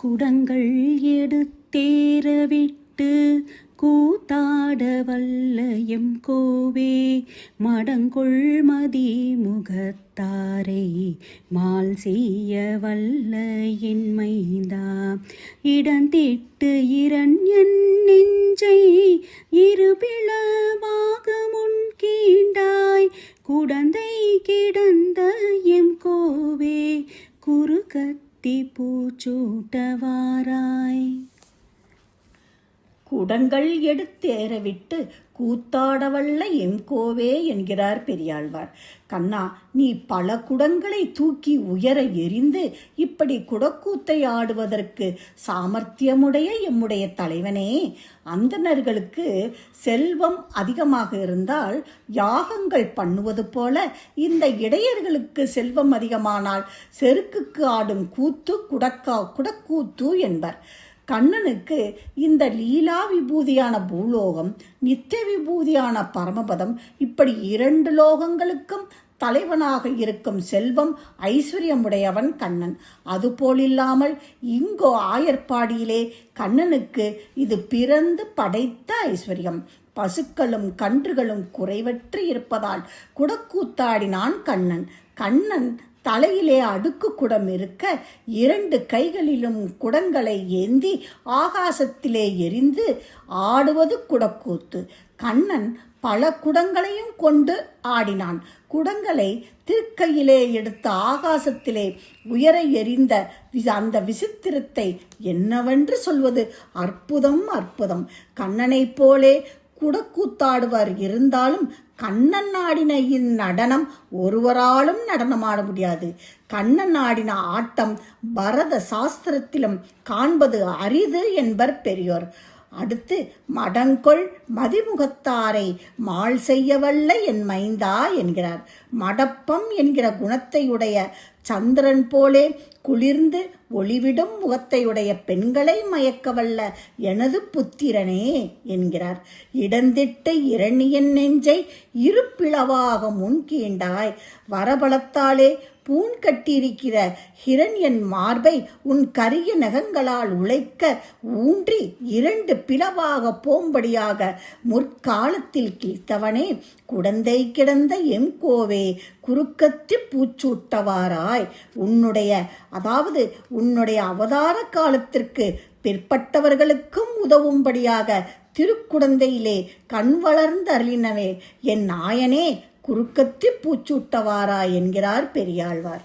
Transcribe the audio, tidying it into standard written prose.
குடங்கள் எடுத்தேரவிட்டு கூத்தாட வல்ல எம் கோவே மடங்கொள் மதி முகத்தாரை மால் செய்ய வல்ல என் மைந்தா இடந்திட்டு இரண்யன் நெஞ்சை இருபிளவாக முன் கீண்டாய் குடந்தை கிடந்த எம் கோவே குறுகத்தி பூச்சூட்டவாராய். குடங்கள் எடுத்தேரவிட்டு கூத்தாடவல்ல எம் கோவே என்கிறார் பெரியாழ்வார். கண்ணா, நீ பல குடங்களை தூக்கி உயர எறிந்து இப்படி குடக்கூத்தை ஆடுவதற்கு சாமர்த்தியமுடைய எம்முடைய தலைவனே, அந்தணர்களுக்கு செல்வம் அதிகமாக இருந்தால் யாகங்கள் பண்ணுவது போல இந்த இடையர்களுக்கு செல்வம் அதிகமானால் செருக்குக்கு ஆடும் கூத்து குடக்கூத்து என்பர். கண்ணனுக்கு இந்த லீலா விபூதியான பூலோகம், நித்திய விபூதியான பரமபதம், இப்படி 2 லோகங்களுக்கும் தலைவனாக இருக்கும் செல்வம் ஐஸ்வர்யமுடையவன் கண்ணன். அதுபோலில்லாமல் இங்கோ ஆயர்பாடியிலே கண்ணனுக்கு இது பிறந்து படைத்த ஐஸ்வர்யம். பசுக்களும் கன்றுகளும் குறைவற்று இருப்பதால் குடக்கூத்தாடினான் கண்ணன். கண்ணன் தலையிலே அடுக்கு குடம் இருக்க 2 கைகளிலும் குடங்களை ஏந்தி ஆகாசத்திலே எரிந்து ஆடுவது குடக்கூத்து. கண்ணன் பல குடங்களையும் கொண்டு ஆடினான். குடங்களை திருக்கையிலே எடுத்து ஆகாசத்திலே உயர எறிந்த அந்த விசித்திரத்தை என்னவென்று சொல்வது? அற்புதம் அற்புதம். கண்ணனைப் போலே குடக்கூத்தாடுவர் இருந்தாலும் கண்ணன் ஆடின இந்நடனம் ஒருவராலும் நடனமாட முடியாது. கண்ணன் ஆடின ஆட்டம் பரத சாஸ்திரத்திலும் காண்பது அரிது என்பர் பெரியோர். அடுத்து மடங்கொள் மதிமுகத்தாரை மால் செய்யவல்ல என் மைந்தா என்கிறார். மடப்பம் என்கிற குணத்தையுடைய சந்திரன் போலே குளிர்ந்து ஒளிவிடும் முகத்தையுடைய பெண்களை மயக்கவல்ல எனது புத்திரனே என்கிறார். இடந்திட்ட இரணியன் நெஞ்சை இருப்பிளவாக முன்கீண்டாய் வரபலத்தாலே பூன் கட்டியிருக்கிற ஹிரண்யன் மார்பை உன் கரிய நகங்களால் உழைக்க ஊன்றி 2 பிளவாக போம்படியாக முற்காலத்தில் கிழித்தவனே குடந்தை கிடந்த எம் கோவே குறுக்கத்தி பூச்சூட்டவாராய். உன்னுடைய அவதார காலத்திற்கு பிற்பட்டவர்களுக்கும் உதவும்படியாக திருக்குடந்தையிலே கண் வளர்ந்து அருளினவே என் நாயனே குறுக்கத்தி பூச்சூட்டவாரா என்கிறார் பெரியாழ்வார்.